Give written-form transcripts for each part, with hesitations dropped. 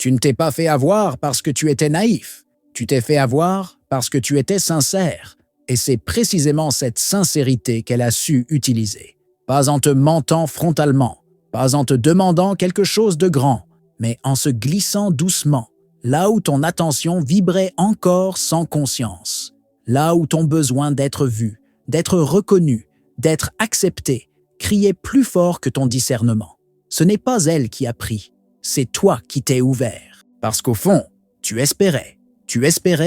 Tu ne t'es pas fait avoir parce que tu étais naïf. Tu t'es fait avoir parce que tu étais sincère. Et c'est précisément cette sincérité qu'elle a su utiliser. Pas en te mentant frontalement, pas en te demandant quelque chose de grand, mais en se glissant doucement, là où ton attention vibrait encore sans conscience, là où ton besoin d'être vu, d'être reconnu, d'être accepté, criait plus fort que ton discernement. Ce n'est pas elle qui a pris, c'est toi qui t'es ouvert. Parce qu'au fond, tu espérais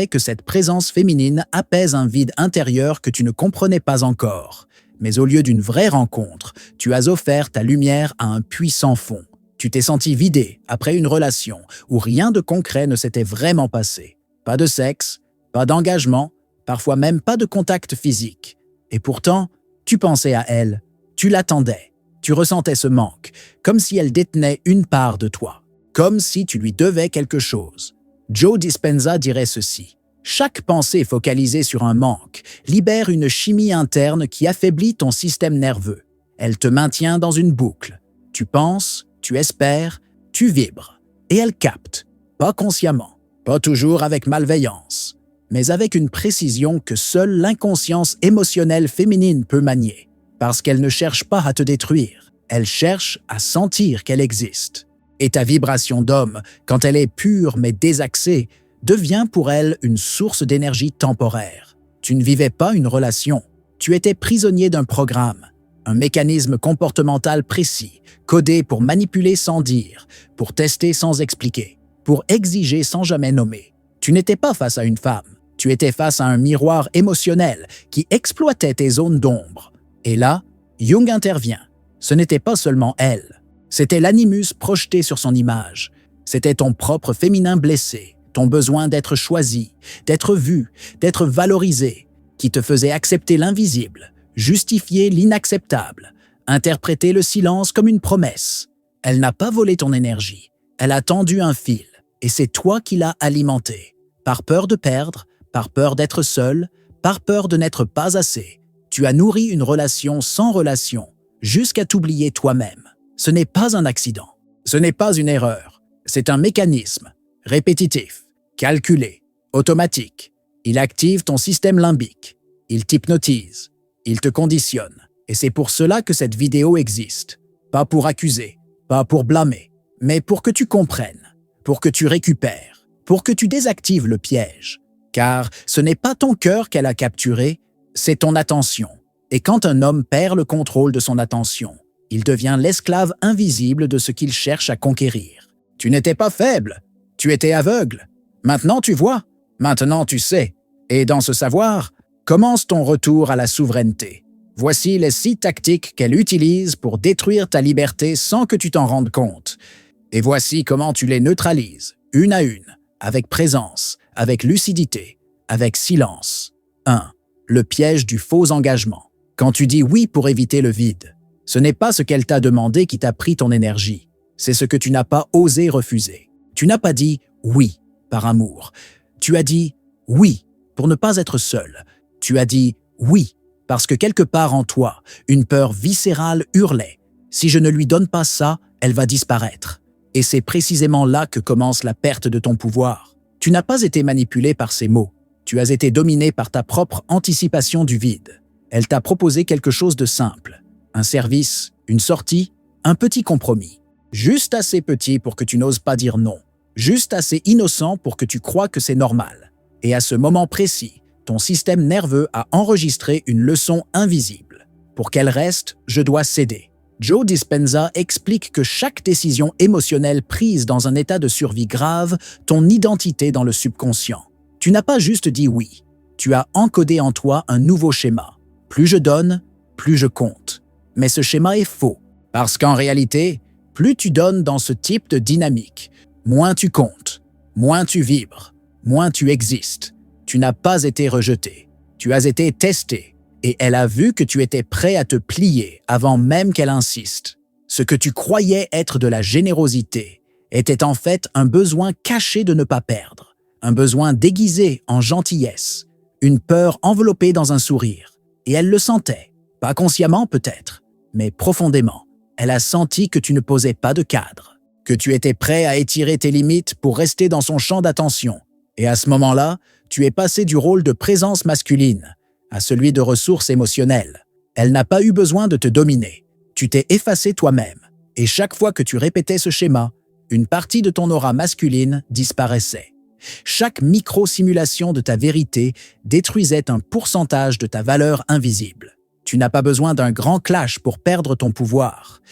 que cette présence féminine apaise un vide intérieur que tu ne comprenais pas encore. Mais au lieu d'une vraie rencontre, tu as offert ta lumière à un puits sans fond. Tu t'es senti vidé après une relation où rien de concret ne s'était vraiment passé. Pas de sexe, pas d'engagement, parfois même pas de contact physique. Et pourtant, tu pensais à elle, tu l'attendais, tu ressentais ce manque, comme si elle détenait une part de toi, comme si tu lui devais quelque chose. Joe Dispenza dirait ceci: chaque pensée focalisée sur un manque libère une chimie interne qui affaiblit ton système nerveux. Elle te maintient dans une boucle. Tu penses, tu espères, tu vibres. Et elle capte, pas consciemment, pas toujours avec malveillance, mais avec une précision que seule l'inconscience émotionnelle féminine peut manier. Parce qu'elle ne cherche pas à te détruire, elle cherche à sentir qu'elle existe. Et ta vibration d'homme, quand elle est pure mais désaxée, devient pour elle une source d'énergie temporaire. Tu ne vivais pas une relation, tu étais prisonnier d'un programme, un mécanisme comportemental précis, codé pour manipuler sans dire, pour tester sans expliquer, pour exiger sans jamais nommer. Tu n'étais pas face à une femme, tu étais face à un miroir émotionnel qui exploitait tes zones d'ombre. Et là, Jung intervient. Ce n'était pas seulement elle. C'était l'animus projeté sur son image. C'était ton propre féminin blessé, ton besoin d'être choisi, d'être vu, d'être valorisé, qui te faisait accepter l'invisible, justifier l'inacceptable, interpréter le silence comme une promesse. Elle n'a pas volé ton énergie, elle a tendu un fil, et c'est toi qui l'as alimenté. Par peur de perdre, par peur d'être seul, par peur de n'être pas assez, tu as nourri une relation sans relation, jusqu'à t'oublier toi-même. Ce n'est pas un accident, ce n'est pas une erreur, c'est un mécanisme, répétitif, calculé, automatique. Il active ton système limbique, il t'hypnotise, il te conditionne. Et c'est pour cela que cette vidéo existe. Pas pour accuser, pas pour blâmer, mais pour que tu comprennes, pour que tu récupères, pour que tu désactives le piège. Car ce n'est pas ton cœur qu'elle a capturé, c'est ton attention. Et quand un homme perd le contrôle de son attention, il devient l'esclave invisible de ce qu'il cherche à conquérir. Tu n'étais pas faible, tu étais aveugle. Maintenant tu vois, maintenant tu sais. Et dans ce savoir, commence ton retour à la souveraineté. Voici les 6 tactiques qu'elle utilise pour détruire ta liberté sans que tu t'en rendes compte. Et voici comment tu les neutralises, une à une, avec présence, avec lucidité, avec silence. 1. Le piège du faux engagement. Quand tu dis oui pour éviter le vide, ce n'est pas ce qu'elle t'a demandé qui t'a pris ton énergie, c'est ce que tu n'as pas osé refuser. Tu n'as pas dit oui par amour. Tu as dit oui pour ne pas être seul. Tu as dit oui parce que quelque part en toi, une peur viscérale hurlait. Si je ne lui donne pas ça, elle va disparaître. Et c'est précisément là que commence la perte de ton pouvoir. Tu n'as pas été manipulé par ces mots. Tu as été dominé par ta propre anticipation du vide. Elle t'a proposé quelque chose de simple. Un service, une sortie, un petit compromis. Juste assez petit pour que tu n'oses pas dire non. Juste assez innocent pour que tu crois que c'est normal. Et à ce moment précis, ton système nerveux a enregistré une leçon invisible. Pour qu'elle reste, je dois céder. Joe Dispenza explique que chaque décision émotionnelle prise dans un état de survie grave, ton identité dans le subconscient. Tu n'as pas juste dit oui, tu as encodé en toi un nouveau schéma. Plus je donne, plus je compte. Mais ce schéma est faux, parce qu'en réalité, plus tu donnes dans ce type de dynamique, moins tu comptes, moins tu vibres, moins tu existes. Tu n'as pas été rejeté, tu as été testé, et elle a vu que tu étais prêt à te plier avant même qu'elle insiste. Ce que tu croyais être de la générosité était en fait un besoin caché de ne pas perdre, un besoin déguisé en gentillesse, une peur enveloppée dans un sourire. Et elle le sentait, pas consciemment peut-être, mais profondément. Elle a senti que tu ne posais pas de cadre, que tu étais prêt à étirer tes limites pour rester dans son champ d'attention. Et à ce moment-là, tu es passé du rôle de présence masculine à celui de ressource émotionnelle. Elle n'a pas eu besoin de te dominer. Tu t'es effacé toi-même. Et chaque fois que tu répétais ce schéma, une partie de ton aura masculine disparaissait. Chaque micro-simulation de ta vérité détruisait un pourcentage de ta valeur invisible. Tu n'as pas besoin d'un grand clash pour perdre ton pouvoir.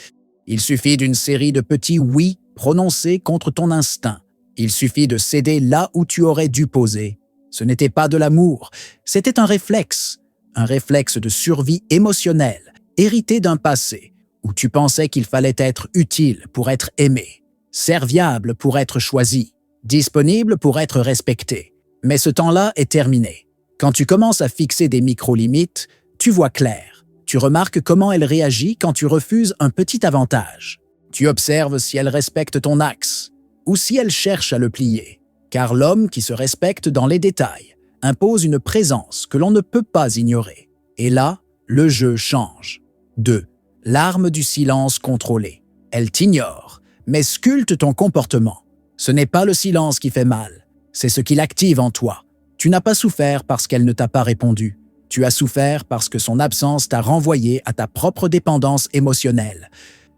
Il suffit d'une série de petits « oui » prononcés contre ton instinct. Il suffit de céder là où tu aurais dû poser. Ce n'était pas de l'amour, c'était un réflexe de survie émotionnelle, hérité d'un passé où tu pensais qu'il fallait être utile pour être aimé, serviable pour être choisi, disponible pour être respecté. Mais ce temps-là est terminé. Quand tu commences à fixer des micro-limites, tu vois clair. Tu remarques comment elle réagit quand tu refuses un petit avantage. Tu observes si elle respecte ton axe ou si elle cherche à le plier. Car l'homme qui se respecte dans les détails impose une présence que l'on ne peut pas ignorer. Et là, le jeu change. 2. L'arme du silence contrôlé. Elle t'ignore, mais sculpte ton comportement. Ce n'est pas le silence qui fait mal, c'est ce qui l'active en toi. Tu n'as pas souffert parce qu'elle ne t'a pas répondu. Tu as souffert parce que son absence t'a renvoyé à ta propre dépendance émotionnelle.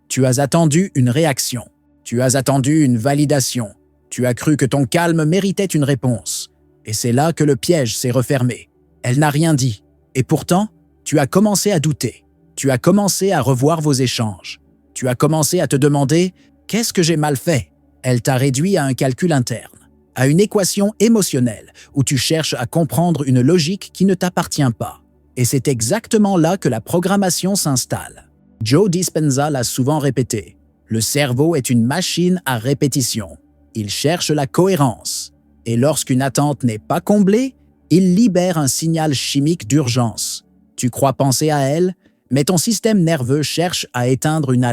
Tu as attendu une réaction. Tu as attendu une validation. Tu as cru que ton calme méritait une réponse. Et c'est là que le piège s'est refermé. Elle n'a rien dit. Et pourtant, tu as commencé à douter. Tu as commencé à revoir vos échanges. Tu as commencé à te demander « Qu'est-ce que j'ai mal fait ?» Elle t'a réduit à un calcul interne, à une équation émotionnelle où tu cherches à comprendre une logique qui ne t'appartient pas. Et c'est exactement là que la programmation s'installe. Joe Dispenza l'a souvent répété. Le cerveau est une machine à répétition. Il cherche la cohérence. Et lorsqu'une attente n'est pas comblée, il libère un signal chimique d'urgence. Tu crois penser à elle, mais ton système nerveux cherche à éteindre une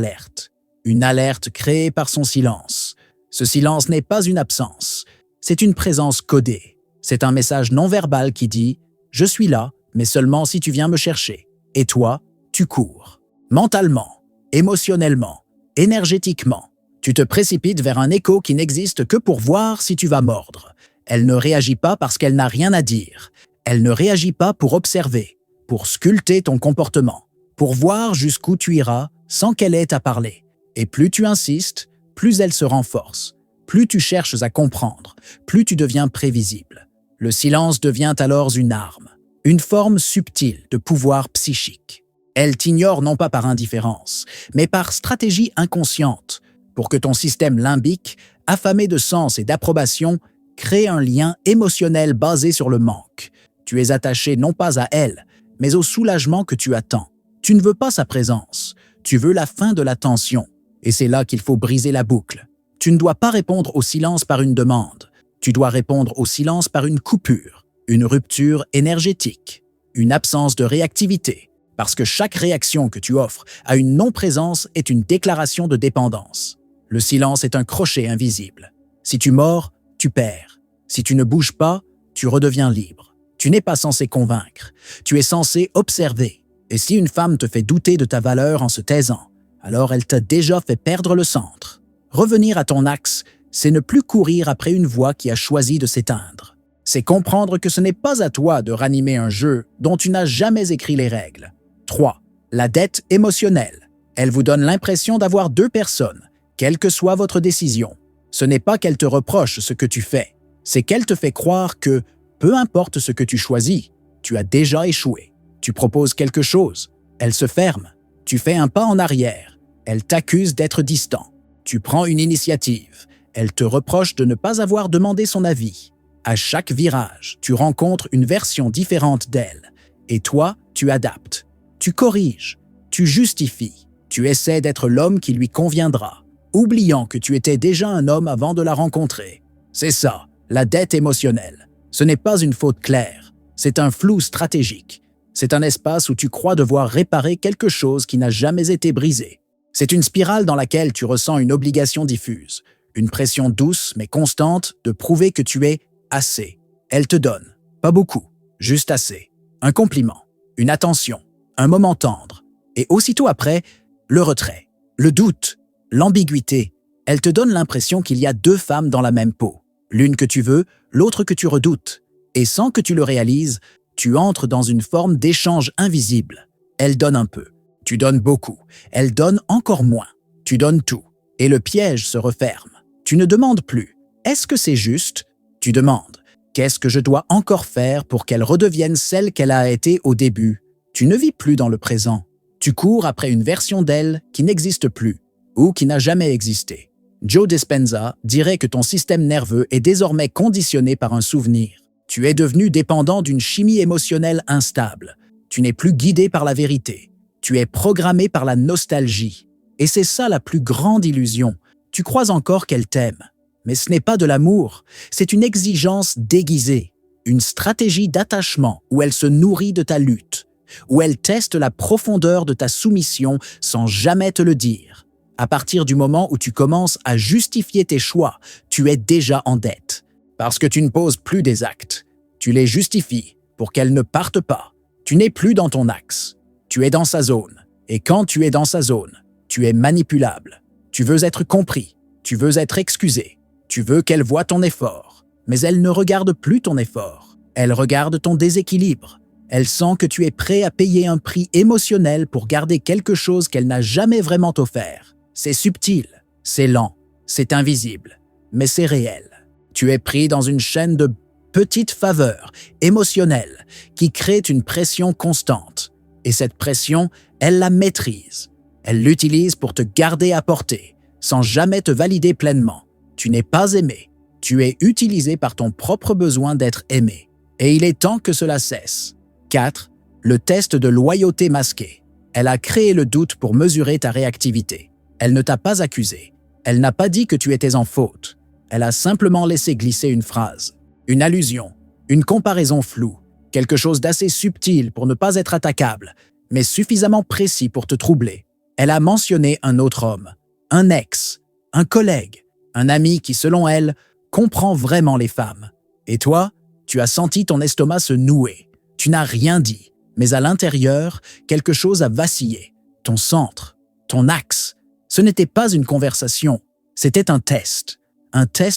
alerte créée par son silence. Ce silence n'est pas une absence, c'est une présence codée. C'est un message non-verbal qui dit « Je suis là, mais seulement si tu viens me chercher. » Et toi, tu cours. Mentalement, émotionnellement, énergétiquement, tu te précipites vers un écho qui n'existe que pour voir si tu vas mordre. Elle ne réagit pas parce qu'elle n'a rien à dire. Elle ne réagit pas pour observer, pour sculpter ton comportement, pour voir jusqu'où tu iras sans qu'elle ait à parler. Et plus tu insistes, plus elle se renforce. Plus tu cherches à comprendre, plus tu deviens prévisible. Le silence devient alors une arme, une forme subtile de pouvoir psychique. Elle t'ignore non pas par indifférence, mais par stratégie inconsciente, pour que ton système limbique, affamé de sens et d'approbation, crée un lien émotionnel basé sur le manque. Tu es attaché non pas à elle, mais au soulagement que tu attends. Tu ne veux pas sa présence, tu veux la fin de la tension. Et c'est là qu'il faut briser la boucle. Tu ne dois pas répondre au silence par une demande. Tu dois répondre au silence par une coupure, une rupture énergétique, une absence de réactivité. Parce que chaque réaction que tu offres à une non-présence est une déclaration de dépendance. Le silence est un crochet invisible. Si tu mords, tu perds. Si tu ne bouges pas, tu redeviens libre. Tu n'es pas censé convaincre. Tu es censé observer. Et si une femme te fait douter de ta valeur en se taisant, alors elle t'a déjà fait perdre le centre. Revenir à ton axe, c'est ne plus courir après une voix qui a choisi de s'éteindre. C'est comprendre que ce n'est pas à toi de ranimer un jeu dont tu n'as jamais écrit les règles. 3. La dette émotionnelle. Elle vous donne l'impression d'avoir deux personnes, quelle que soit votre décision. Ce n'est pas qu'elle te reproche ce que tu fais, c'est qu'elle te fait croire que, peu importe ce que tu choisis, tu as déjà échoué. Tu proposes quelque chose, elle se ferme. Tu fais un pas en arrière, elle t'accuse d'être distant. Tu prends une initiative, elle te reproche de ne pas avoir demandé son avis. À chaque virage, tu rencontres une version différente d'elle. Et toi, tu adaptes. Tu corriges, tu justifies, tu essaies d'être l'homme qui lui conviendra, oubliant que tu étais déjà un homme avant de la rencontrer. C'est ça, la dette émotionnelle. Ce n'est pas une faute claire, c'est un flou stratégique. C'est un espace où tu crois devoir réparer quelque chose qui n'a jamais été brisé. C'est une spirale dans laquelle tu ressens une obligation diffuse, une pression douce mais constante de prouver que tu es assez. Elle te donne, pas beaucoup, juste assez. Un compliment, une attention, un moment tendre. Et aussitôt après, le retrait, le doute, l'ambiguïté. Elle te donne l'impression qu'il y a deux femmes dans la même peau, l'une que tu veux, l'autre que tu redoutes. Et sans que tu le réalises, tu entres dans une forme d'échange invisible. Elle donne un peu, tu donnes beaucoup, elle donne encore moins, tu donnes tout. Et le piège se referme. Tu ne demandes plus « Est-ce que c'est juste ?» Tu demandes « Qu'est-ce que je dois encore faire pour qu'elle redevienne celle qu'elle a été au début ?» Tu ne vis plus dans le présent. Tu cours après une version d'elle qui n'existe plus ou qui n'a jamais existé. Joe Dispenza dirait que ton système nerveux est désormais conditionné par un souvenir. Tu es devenu dépendant d'une chimie émotionnelle instable. Tu n'es plus guidé par la vérité. Tu es programmé par la nostalgie. Et c'est ça la plus grande illusion. Tu crois encore qu'elle t'aime. Mais ce n'est pas de l'amour, c'est une exigence déguisée, une stratégie d'attachement où elle se nourrit de ta lutte, où elle teste la profondeur de ta soumission sans jamais te le dire. À partir du moment où tu commences à justifier tes choix, tu es déjà en dette. Parce que tu ne poses plus des actes. Tu les justifies pour qu'elles ne partent pas. Tu n'es plus dans ton axe. Tu es dans sa zone. Et quand tu es dans sa zone, tu es manipulable. Tu veux être compris. Tu veux être excusé. Tu veux qu'elle voie ton effort. Mais elle ne regarde plus ton effort. Elle regarde ton déséquilibre. Elle sent que tu es prêt à payer un prix émotionnel pour garder quelque chose qu'elle n'a jamais vraiment offert. C'est subtil, c'est lent, c'est invisible, mais c'est réel. Tu es pris dans une chaîne de petites faveurs émotionnelles qui créent une pression constante. Et cette pression, elle la maîtrise. Elle l'utilise pour te garder à portée, sans jamais te valider pleinement. Tu n'es pas aimé. Tu es utilisé par ton propre besoin d'être aimé. Et il est temps que cela cesse. 4. Le test de loyauté masquée. Elle a créé le doute pour mesurer ta réactivité. Elle ne t'a pas accusé. Elle n'a pas dit que tu étais en faute. Elle a simplement laissé glisser une phrase, une allusion, une comparaison floue, quelque chose d'assez subtil pour ne pas être attaquable, mais suffisamment précis pour te troubler. Elle a mentionné un autre homme, un ex, un collègue, un ami qui, selon elle, comprend vraiment les femmes. Et toi, tu as senti ton estomac se nouer. Tu n'as rien dit, mais à l'intérieur, quelque chose a vacillé. Ton centre, ton axe. Ce n'était pas une conversation, c'était un test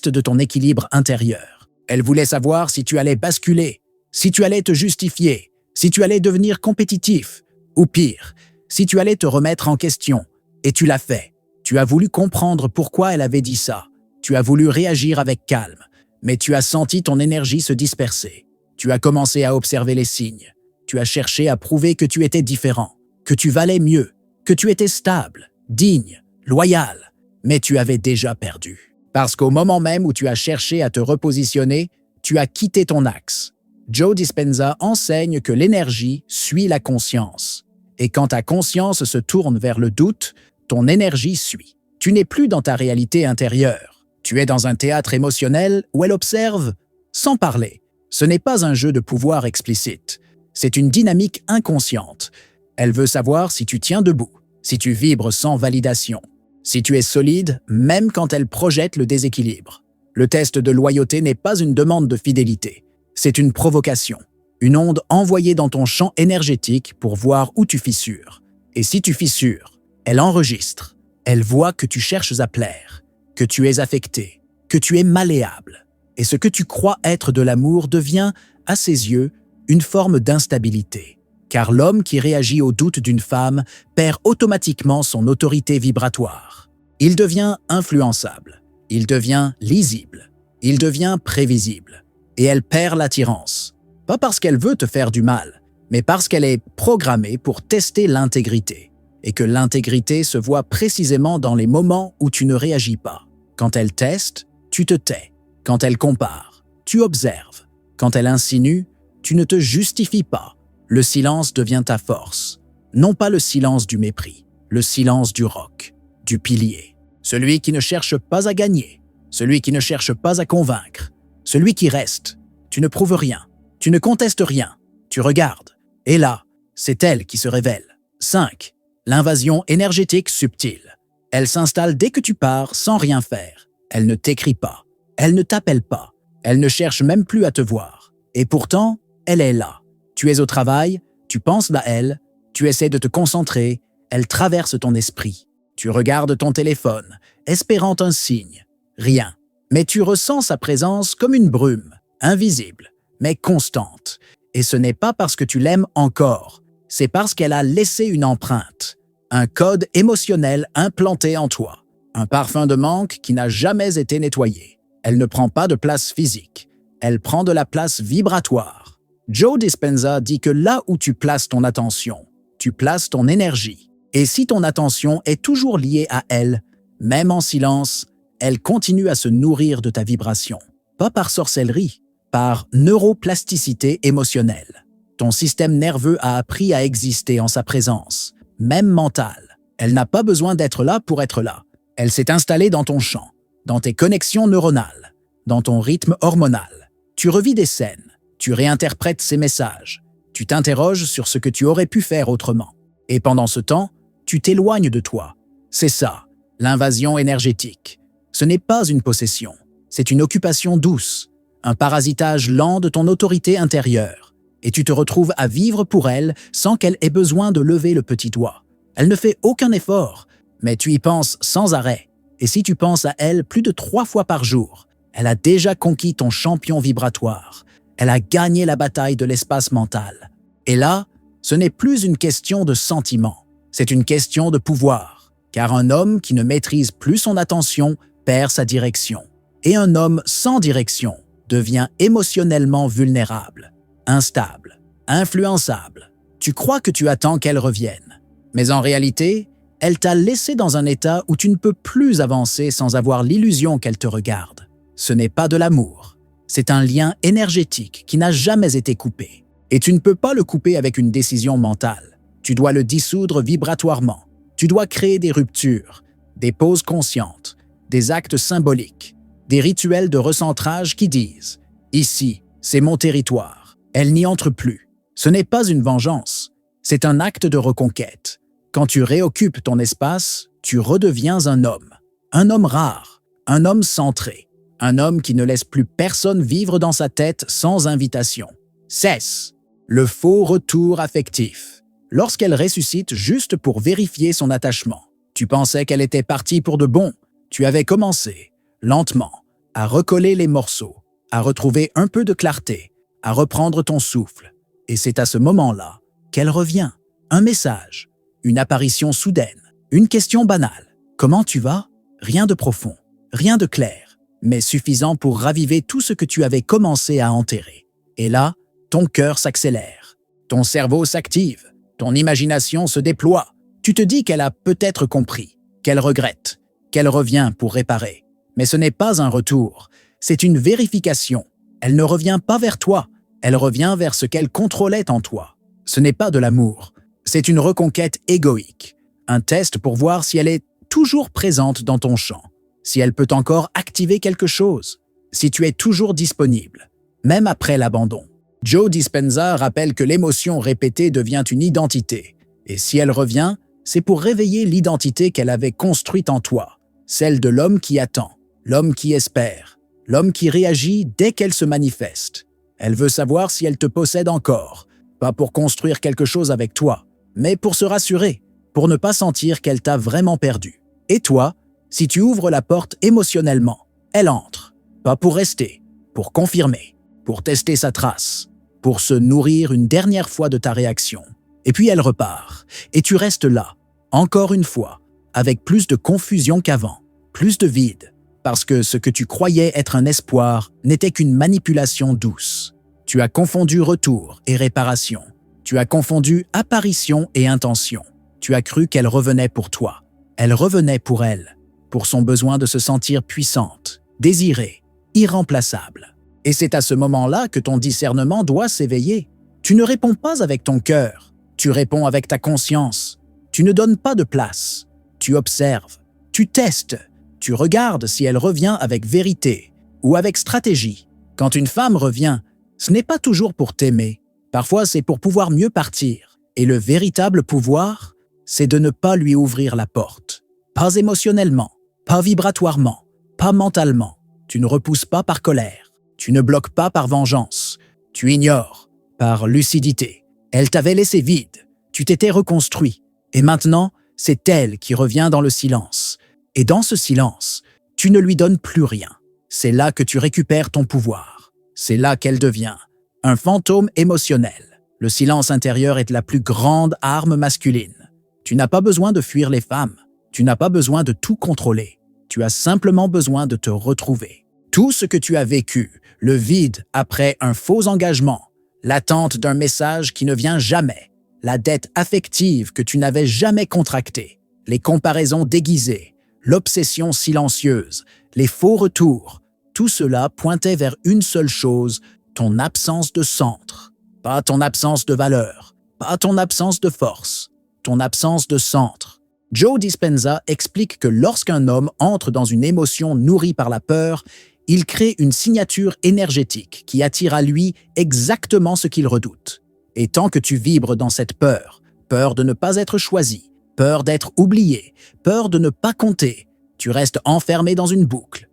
de ton équilibre intérieur. Elle voulait savoir si tu allais basculer, si tu allais te justifier, si tu allais devenir compétitif, ou pire, si tu allais te remettre en question. Et tu l'as fait. Tu as voulu comprendre pourquoi elle avait dit ça. Tu as voulu réagir avec calme, mais tu as senti ton énergie se disperser. Tu as commencé à observer les signes. Tu as cherché à prouver que tu étais différent, que tu valais mieux, que tu étais stable, digne, loyal, mais tu avais déjà perdu. Parce qu'au moment même où tu as cherché à te repositionner, tu as quitté ton axe. Joe Dispenza enseigne que l'énergie suit la conscience. Et quand ta conscience se tourne vers le doute, ton énergie suit. Tu n'es plus dans ta réalité intérieure. Tu es dans un théâtre émotionnel où elle observe sans parler. Ce n'est pas un jeu de pouvoir explicite. C'est une dynamique inconsciente. Elle veut savoir si tu tiens debout, si tu vibres sans validation, si tu es solide même quand elle projette le déséquilibre. Le test de loyauté n'est pas une demande de fidélité. C'est une provocation, une onde envoyée dans ton champ énergétique pour voir où tu fissures. Et si tu fissures, elle enregistre. Elle voit que tu cherches à plaire, que tu es affecté, que tu es malléable. Et ce que tu crois être de l'amour devient, à ses yeux, une forme d'instabilité. Car l'homme qui réagit au doute d'une femme perd automatiquement son autorité vibratoire. Il devient influençable, il devient lisible, il devient prévisible. Et elle perd l'attirance. Pas parce qu'elle veut te faire du mal, mais parce qu'elle est programmée pour tester l'intégrité. Et que l'intégrité se voit précisément dans les moments où tu ne réagis pas. Quand elle teste, tu te tais. Quand elle compare, tu observes. Quand elle insinue, tu ne te justifies pas. Le silence devient ta force. Non pas le silence du mépris, le silence du roc, du pilier. Celui qui ne cherche pas à gagner, celui qui ne cherche pas à convaincre, celui qui reste. Tu ne prouves rien, tu ne contestes rien, tu regardes. Et là, c'est elle qui se révèle. 5. L'invasion énergétique subtile. Elle s'installe dès que tu pars sans rien faire. Elle ne t'écrit pas. Elle ne t'appelle pas. Elle ne cherche même plus à te voir. Et pourtant, elle est là. Tu es au travail, tu penses à elle, tu essaies de te concentrer, elle traverse ton esprit. Tu regardes ton téléphone, espérant un signe. Rien. Mais tu ressens sa présence comme une brume, invisible, mais constante. Et ce n'est pas parce que tu l'aimes encore, c'est parce qu'elle a laissé une empreinte, un code émotionnel implanté en toi, un parfum de manque qui n'a jamais été nettoyé. Elle ne prend pas de place physique, elle prend de la place vibratoire. Joe Dispenza dit que là où tu places ton attention, tu places ton énergie. Et si ton attention est toujours liée à elle, même en silence, elle continue à se nourrir de ta vibration. Pas par sorcellerie, par neuroplasticité émotionnelle. Ton système nerveux a appris à exister en sa présence, même mentale. Elle n'a pas besoin d'être là pour être là. Elle s'est installée dans ton champ, dans tes connexions neuronales, dans ton rythme hormonal. Tu revis des scènes, tu réinterprètes ces messages, tu t'interroges sur ce que tu aurais pu faire autrement. Et pendant ce temps, tu t'éloignes de toi. C'est ça, l'invasion énergétique. Ce n'est pas une possession, c'est une occupation douce, un parasitage lent de ton autorité intérieure. Et tu te retrouves à vivre pour elle sans qu'elle ait besoin de lever le petit doigt. Elle ne fait aucun effort, mais tu y penses sans arrêt. Et si tu penses à elle plus de 3 fois par jour, elle a déjà conquis ton champion vibratoire. Elle a gagné la bataille de l'espace mental. Et là, ce n'est plus une question de sentiment, c'est une question de pouvoir. Car un homme qui ne maîtrise plus son attention perd sa direction. Et un homme sans direction devient émotionnellement vulnérable, instable, influençable. Tu crois que tu attends qu'elle revienne. Mais en réalité, elle t'a laissé dans un état où tu ne peux plus avancer sans avoir l'illusion qu'elle te regarde. Ce n'est pas de l'amour. C'est un lien énergétique qui n'a jamais été coupé. Et tu ne peux pas le couper avec une décision mentale. Tu dois le dissoudre vibratoirement. Tu dois créer des ruptures, des pauses conscientes, des actes symboliques, des rituels de recentrage qui disent « Ici, c'est mon territoire ». Elle n'y entre plus. Ce n'est pas une vengeance, c'est un acte de reconquête. Quand tu réoccupes ton espace, tu redeviens un homme rare, un homme centré, un homme qui ne laisse plus personne vivre dans sa tête sans invitation. Cesse le faux retour affectif. Lorsqu'elle ressuscite juste pour vérifier son attachement, tu pensais qu'elle était partie pour de bon. Tu avais commencé, lentement, à recoller les morceaux, à retrouver un peu de clarté, à reprendre ton souffle. Et c'est à ce moment-là qu'elle revient. Un message, une apparition soudaine, une question banale. Comment tu vas? Rien de profond, rien de clair, mais suffisant pour raviver tout ce que tu avais commencé à enterrer. Et là, ton cœur s'accélère, ton cerveau s'active, ton imagination se déploie. Tu te dis qu'elle a peut-être compris, qu'elle regrette, qu'elle revient pour réparer. Mais ce n'est pas un retour, c'est une vérification. Elle ne revient pas vers toi, elle revient vers ce qu'elle contrôlait en toi. Ce n'est pas de l'amour, c'est une reconquête égoïque. Un test pour voir si elle est toujours présente dans ton champ, si elle peut encore activer quelque chose, si tu es toujours disponible, même après l'abandon. Joe Dispenza rappelle que l'émotion répétée devient une identité, et si elle revient, c'est pour réveiller l'identité qu'elle avait construite en toi, celle de l'homme qui attend, l'homme qui espère, l'homme qui réagit dès qu'elle se manifeste. Elle veut savoir si elle te possède encore, pas pour construire quelque chose avec toi, mais pour se rassurer, pour ne pas sentir qu'elle t'a vraiment perdu. Et toi, si tu ouvres la porte émotionnellement, elle entre, pas pour rester, pour confirmer, pour tester sa trace, pour se nourrir une dernière fois de ta réaction. Et puis elle repart, et tu restes là, encore une fois, avec plus de confusion qu'avant, plus de vide, parce que ce que tu croyais être un espoir n'était qu'une manipulation douce. Tu as confondu retour et réparation. Tu as confondu apparition et intention. Tu as cru qu'elle revenait pour toi. Elle revenait pour elle, pour son besoin de se sentir puissante, désirée, irremplaçable. Et c'est à ce moment-là que ton discernement doit s'éveiller. Tu ne réponds pas avec ton cœur, tu réponds avec ta conscience. Tu ne donnes pas de place, tu observes, tu testes, tu regardes si elle revient avec vérité ou avec stratégie. Quand une femme revient, ce n'est pas toujours pour t'aimer, parfois c'est pour pouvoir mieux partir. Et le véritable pouvoir, c'est de ne pas lui ouvrir la porte. Pas émotionnellement, pas vibratoirement, pas mentalement. Tu ne repousses pas par colère, tu ne bloques pas par vengeance, tu ignores par lucidité. Elle t'avait laissé vide, tu t'étais reconstruit. Et maintenant, C'est elle qui revient dans le silence. Et dans ce silence, tu ne lui donnes plus rien. C'est là que tu récupères ton pouvoir. C'est là qu'elle devient un fantôme émotionnel. Le silence intérieur est la plus grande arme masculine. Tu n'as pas besoin de fuir les femmes. Tu n'as pas besoin de tout contrôler. Tu as simplement besoin de te retrouver. Tout ce que tu as vécu, le vide après un faux engagement, l'attente d'un message qui ne vient jamais, la dette affective que tu n'avais jamais contractée, les comparaisons déguisées, l'obsession silencieuse, les faux retours, tout cela pointait vers une seule chose, ton absence de centre. Pas ton absence de valeur, pas ton absence de force, ton absence de centre. Joe Dispenza explique que lorsqu'un homme entre dans une émotion nourrie par la peur, il crée une signature énergétique qui attire à lui exactement ce qu'il redoute. Et tant que tu vibres dans cette peur, peur de ne pas être choisi, peur d'être oublié, peur de ne pas compter, tu restes enfermé dans une boucle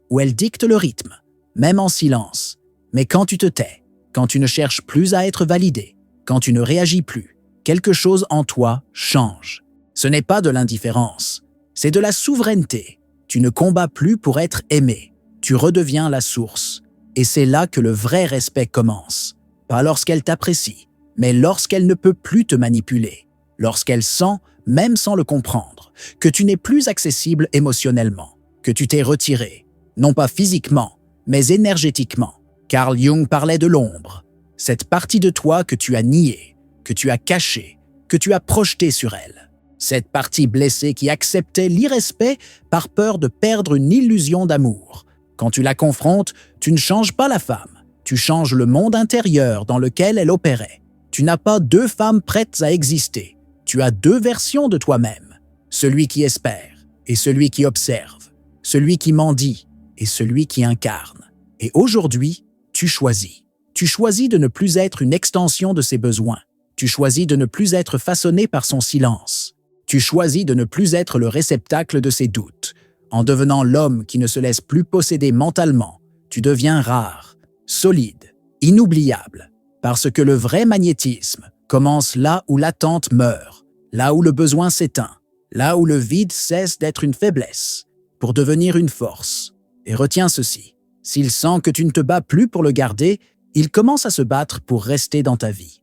où elle dicte le rythme, même en silence. Mais quand tu te tais, quand tu ne cherches plus à être validé, quand tu ne réagis plus, quelque chose en toi change. Ce n'est pas de l'indifférence, c'est de la souveraineté. Tu ne combats plus pour être aimé, tu redeviens la source. Et c'est là que le vrai respect commence. Pas lorsqu'elle t'apprécie, mais lorsqu'elle ne peut plus te manipuler. Lorsqu'elle sent, même sans le comprendre, que tu n'es plus accessible émotionnellement, que tu t'es retiré, non pas physiquement, mais énergétiquement. Carl Jung parlait de l'ombre, cette partie de toi que tu as niée, que tu as cachée, que tu as projetée sur elle. Cette partie blessée qui acceptait l'irrespect par peur de perdre une illusion d'amour. Quand tu la confrontes, tu ne changes pas la femme, tu changes le monde intérieur dans lequel elle opérait. Tu n'as pas deux femmes prêtes à exister, tu as deux versions de toi-même, celui qui espère et celui qui observe, celui qui mendie et celui qui incarne. Et aujourd'hui, tu choisis. Tu choisis de ne plus être une extension de ses besoins. Tu choisis de ne plus être façonné par son silence. Tu choisis de ne plus être le réceptacle de ses doutes. En devenant l'homme qui ne se laisse plus posséder mentalement, tu deviens rare, solide, inoubliable. Parce que le vrai magnétisme commence là où l'attente meurt, là où le besoin s'éteint, là où le vide cesse d'être une faiblesse, pour devenir une force. Et retiens ceci, s'il sent que tu ne te bats plus pour le garder, il commence à se battre pour rester dans ta vie.